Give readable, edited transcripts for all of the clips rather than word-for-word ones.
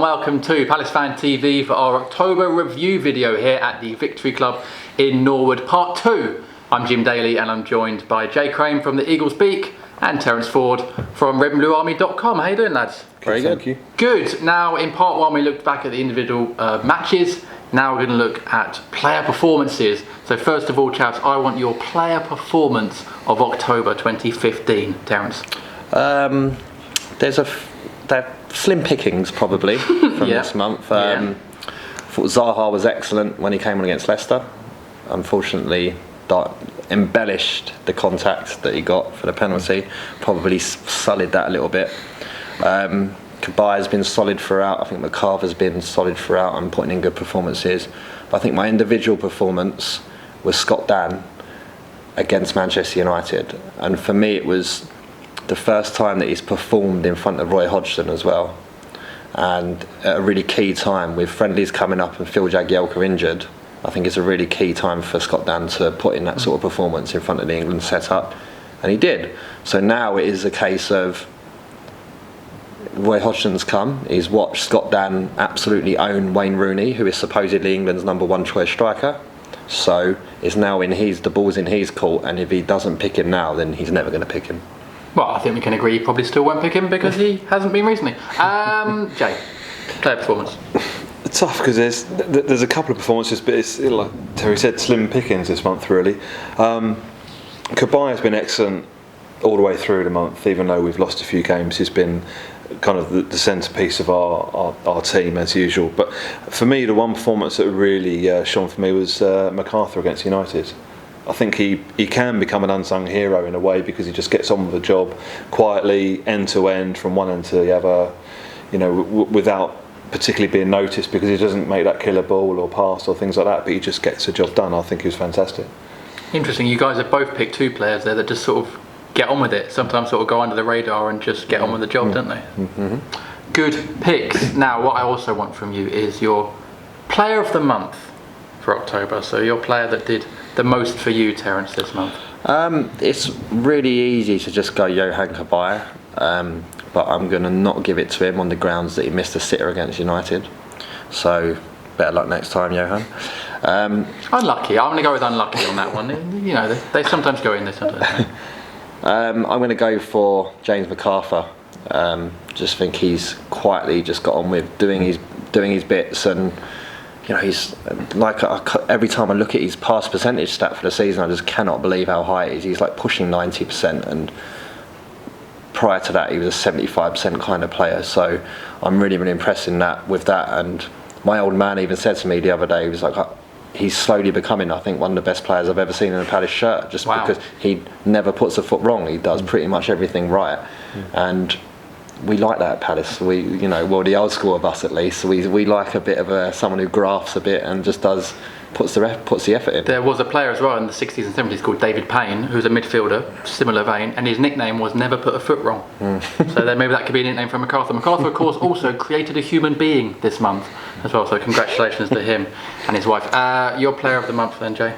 and welcome to PalaceFanTV for our October review video here at the Victory Club in Norwood, part 2. I'm Jim Daly and I'm joined by Jay Crame from the Eagle's Beak and Terence Ford from redandbluearmy.com. How you doing, lads? Very good. Thank you. Good. Now, in part 1 we looked back at the individual matches. Now we're going to look at player performances. So first of all, chaps, I want your player performance of October 2015. Terence? They're slim pickings probably from this month. I thought Zaha was excellent when he came on against Leicester. Unfortunately, that embellished the contact that he got for the penalty. Probably sullied that a little bit. Kabai's been solid throughout. I think McCarthy's been solid throughout and putting in good performances. But I think my individual performance was Scott Dann against Manchester United. And for me, it was the first time that he's performed in front of Roy Hodgson as well. And at a really key time, with friendlies coming up and Phil Jagielka injured, I think it's a really key time for Scott Dann to put in that sort of performance in front of the England setup. And he did. So now it is a case of Roy Hodgson's come, he's watched Scott Dann absolutely own Wayne Rooney, who is supposedly England's #1 choice striker. So it's now the ball's in his court, and if he doesn't pick him now, then he's never going to pick him. Well, I think we can agree he probably still won't pick him because he hasn't been recently. Jay, player performance. It's tough because there's a couple of performances, but it's like Terry said, slim pickings this month really. Kabai has been excellent all the way through the month, even though we've lost a few games. He's been kind of the centrepiece of our team as usual. But for me, the one performance that really shone for me was MacArthur against United. I think he can become an unsung hero in a way because he just gets on with the job quietly, end to end, from one end to the other, without particularly being noticed because he doesn't make that killer ball or pass or things like that, but he just gets the job done. I think he was fantastic. Interesting, you guys have both picked two players there that just sort of get on with it, sometimes sort of go under the radar and just get on with the job, don't they? Mm-hmm. Good picks. Now, what I also want from you is your player of the month for October. So your player that did the most for you, Terence, this month. It's really easy to just go Yohan Cabaye, but I'm going to not give it to him on the grounds that he missed a sitter against United. So better luck next time, Yohan. Unlucky. I'm going to go with unlucky on that one. They sometimes go in, they sometimes don't. I'm going to go for James MacArthur. Just think he's quietly just got on with doing his bits, and he's like every time I look at his pass percentage stat for the season, I just cannot believe how high it is. He's like pushing 90%, and prior to that, he was a 75% kind of player. So I'm really, really impressed with that. And my old man even said to me the other day, he was like, he's slowly becoming, I think, one of the best players I've ever seen in a Palace shirt, just because he never puts a foot wrong. He does pretty much everything right, and we like that at Palace. We, the old school of us at least, we like a bit of someone who grafts a bit and just puts the effort in. There was a player as well in the 60s and 70s called David Payne, who's a midfielder, similar vein, and his nickname was Never Put a Foot Wrong. So then maybe that could be a nickname for MacArthur. MacArthur, of course, also created a human being this month as well, so congratulations to him and his wife. Your player of the month then, Jay?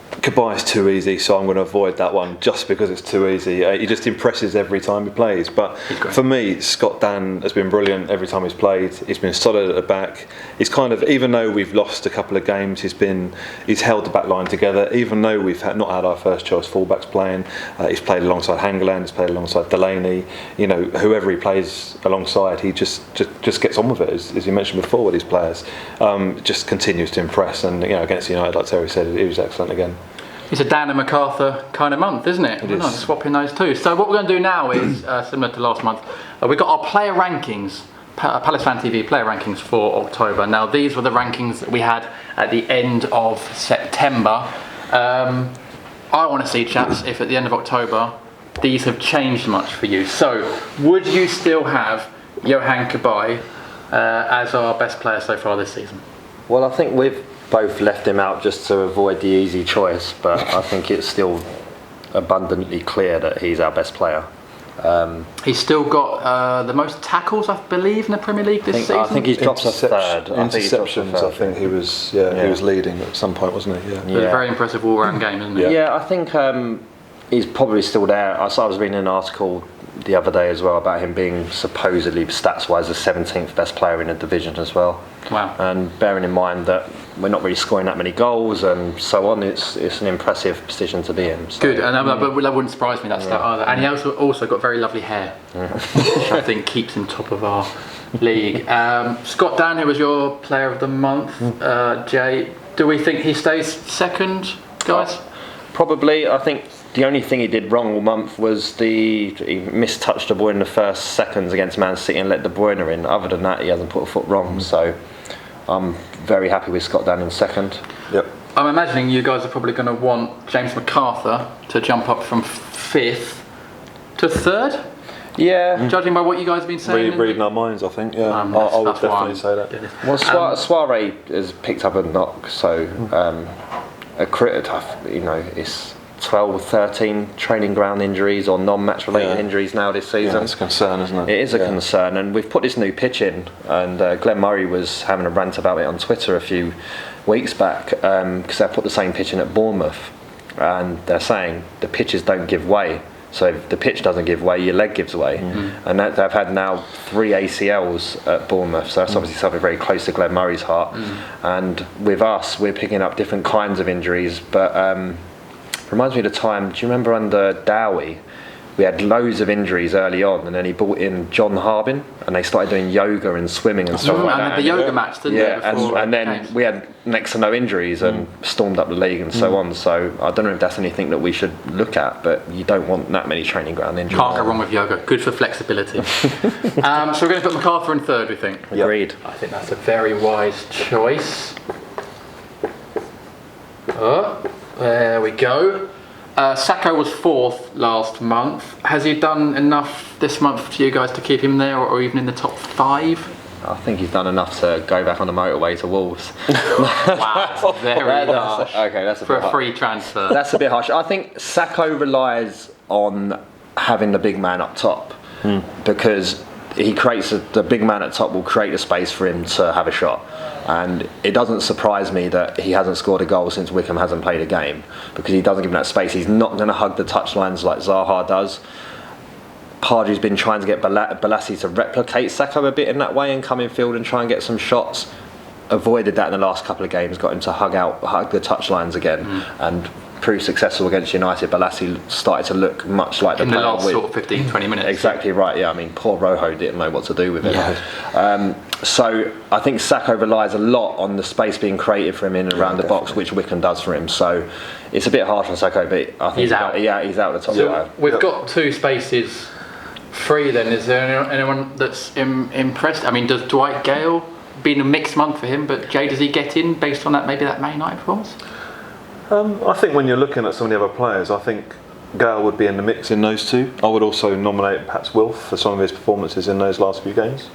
Cabaye is too easy, so I'm going to avoid that one just because it's too easy. He just impresses every time he plays. But for me, Scott Dann has been brilliant every time he's played. He's been solid at the back. He's kind of, even though we've lost a couple of games, he's held the back line together. Even though we've not had our first choice fullbacks playing, he's played alongside Hangeland, he's played alongside Delaney. Whoever he plays alongside, he just gets on with it, as you mentioned before with his players. Just continues to impress, and against United, like Terry said, he was excellent again. It's a Dan and MacArthur kind of month, isn't it? We're not swapping those two. So what we're going to do now is, similar to last month, we've got our player rankings, PalaceFanTV player rankings for October. Now, these were the rankings that we had at the end of September. I want to see, chaps, if at the end of October, these have changed much for you. So, would you still have Yohan Cabaye as our best player so far this season? Well, I think we've both left him out just to avoid the easy choice, but I think it's still abundantly clear that he's our best player. He's still got the most tackles, I believe, in the Premier League this season. I think he's dropped us third. Interceptions, I think he was leading at some point, wasn't he? Yeah. It was a very impressive all-round game, isn't it? Yeah, I think he's probably still there. I was reading an article the other day as well about him being supposedly stats-wise the 17th best player in the division as well. Wow. And bearing in mind that we're not really scoring that many goals and so on, it's an impressive position to be in. So. Good, and that wouldn't surprise me, that stat either. And he also got very lovely hair, which I think keeps him top of our league. Scott Dan, who was your player of the month, Jay, do we think he stays second, guys? Probably. I think the only thing he did wrong all month was he mistouched the ball in the first seconds against Man City and let De Bruyne in. Other than that, he hasn't put a foot wrong. So I'm very happy with Scott Dan in second. Yep. I'm imagining you guys are probably going to want James MacArthur to jump up from 5th to 3rd. Yeah. Judging by what you guys have been saying. Reading our minds, I think. Yeah, I would definitely say that. Well, Soiree has picked up a knock, so a critic, it's 12, 13 training ground injuries or non-match related injuries now this season. Yeah, it's a concern, isn't it? It is a concern, and we've put this new pitch in, and Glenn Murray was having a rant about it on Twitter a few weeks back, because they put the same pitch in at Bournemouth, and they're saying the pitches don't give way. So if the pitch doesn't give way, your leg gives way. And they've had now 3 ACLs at Bournemouth, so that's obviously something very close to Glenn Murray's heart. And with us, we're picking up different kinds of injuries, but reminds me of the time, do you remember under Daly? We had loads of injuries early on, and then he brought in John Harbin, and they started doing yoga and swimming and stuff like that. And the yoga match, didn't they? And then we had next to no injuries and stormed up the league and so on. So I don't know if that's anything that we should look at, but you don't want that many training ground injuries. Can't go wrong with yoga. Good for flexibility. So we're going to put MacArthur in 3rd, we think. Agreed. I think that's a very wise choice. There we go. Sacco was 4th last month. Has he done enough this month for you guys to keep him there, or even in the top 5? I think he's done enough to go back on the motorway to Wolves. Wow, very harsh. Okay, that's for a free transfer. That's a bit harsh. I think Sacco relies on having the big man up top, because he creates the big man at top will create the space for him to have a shot. And it doesn't surprise me that he hasn't scored a goal since Wickham hasn't played a game, because he doesn't give him that space. He's not going to hug the touchlines like Zaha does. Pardew's been trying to get Balassi to replicate Sacco a bit in that way and come in field and try and get some shots. Avoided that in the last couple of games, got him to hug the touchlines again, and proved successful against United. Balassi started to look much like the player in the last sort of 15-20 minutes. Exactly right. Yeah, I mean, poor Rojo didn't know what to do with it. So I think Sacco relies a lot on the space being created for him in and around the box, which Wickham does for him. So it's a bit harsh on Sacco, but I think he's out. He's out the top. So we've got 2 spaces free. Then is there anyone that's impressed? I mean, does Dwight Gale? Been a mixed month for him, but Jay, does he get in based on that Man United performance? I think when you're looking at some of the other players, I think Gale would be in the mix in those 2. I would also nominate perhaps Wilf for some of his performances in those last few games.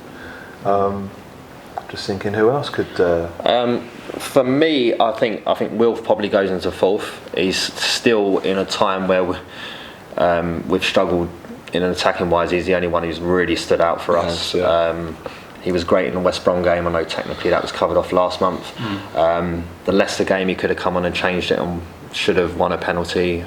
Just thinking, who else could? For me, I think Wilf probably goes into 4th. He's still in a time where we've struggled in an attacking wise. He's the only one who's really stood out for us. He was great in the West Brom game. I know technically that was covered off last month. The Leicester game, he could have come on and changed it and should have won a penalty.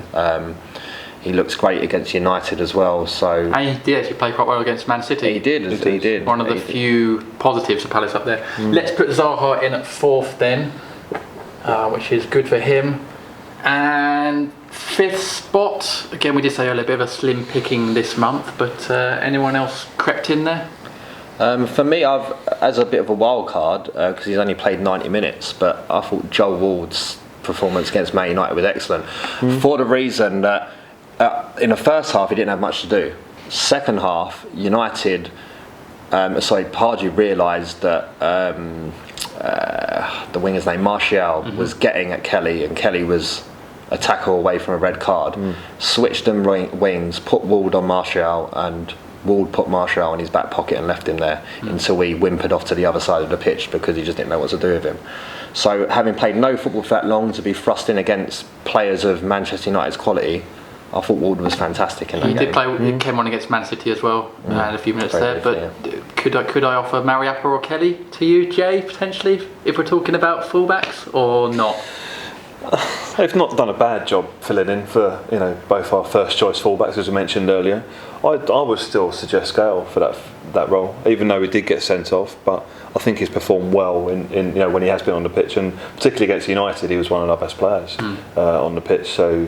He looks great against United as well. So and he did actually play quite well against Man City. He did. One of the few positives for Palace up there. Let's put Zaha in at 4th then, which is good for him. And 5th spot, again we did say earlier, a bit of a slim picking this month, but anyone else crept in there? For me, I've as a bit of a wild card, because he's only played 90 minutes, but I thought Joel Ward's performance against Man United was excellent, for the reason that in the first half he didn't have much to do. Second half, United, Pardew realised that the winger's name, Martial, was getting at Kelly, and Kelly was a tackle away from a red card. Switched them wings, put Ward on Martial, and Ward put Martial in his back pocket and left him there until we whimpered off to the other side of the pitch because he just didn't know what to do with him. So having played no football for that long, to be thrust in against players of Manchester United's quality, I thought Ward was fantastic in that game. He did play, he came on against Man City as well, had a few minutes there, but could I offer Mariappa or Kelly to you, Jay, potentially, if we're talking about fullbacks, or not? They've not done a bad job filling in for both our first choice fullbacks, as we mentioned earlier. I would still suggest Gale for that role, even though he did get sent off. But I think he's performed well in when he has been on the pitch, and particularly against United, he was one of our best players on the pitch. So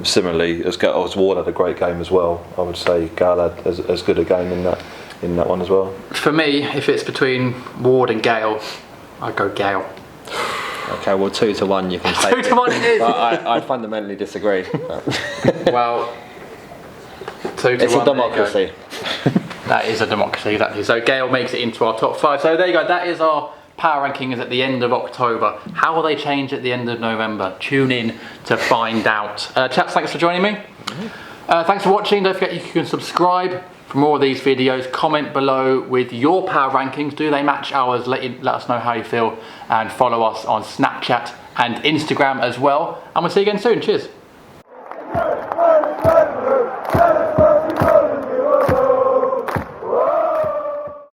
similarly, as Ward had a great game as well, I would say Gale had as good a game in that one as well. For me, if it's between Ward and Gale, I'd go Gale. Okay, well 2-1 you can say. 2-1 it is. But I fundamentally disagree. Well, 2-1. It's a democracy. That is a democracy, exactly. So Gale makes it into our top 5. So there you go. That is our power rankings at the end of October. How will they change at the end of November? Tune in to find out. Chaps, thanks for joining me. Thanks for watching. Don't forget you can subscribe for more of these videos. Comment below with your power rankings. Do they match ours? Let us know how you feel. And follow us on Snapchat and Instagram as well. And we'll see you again soon. Cheers.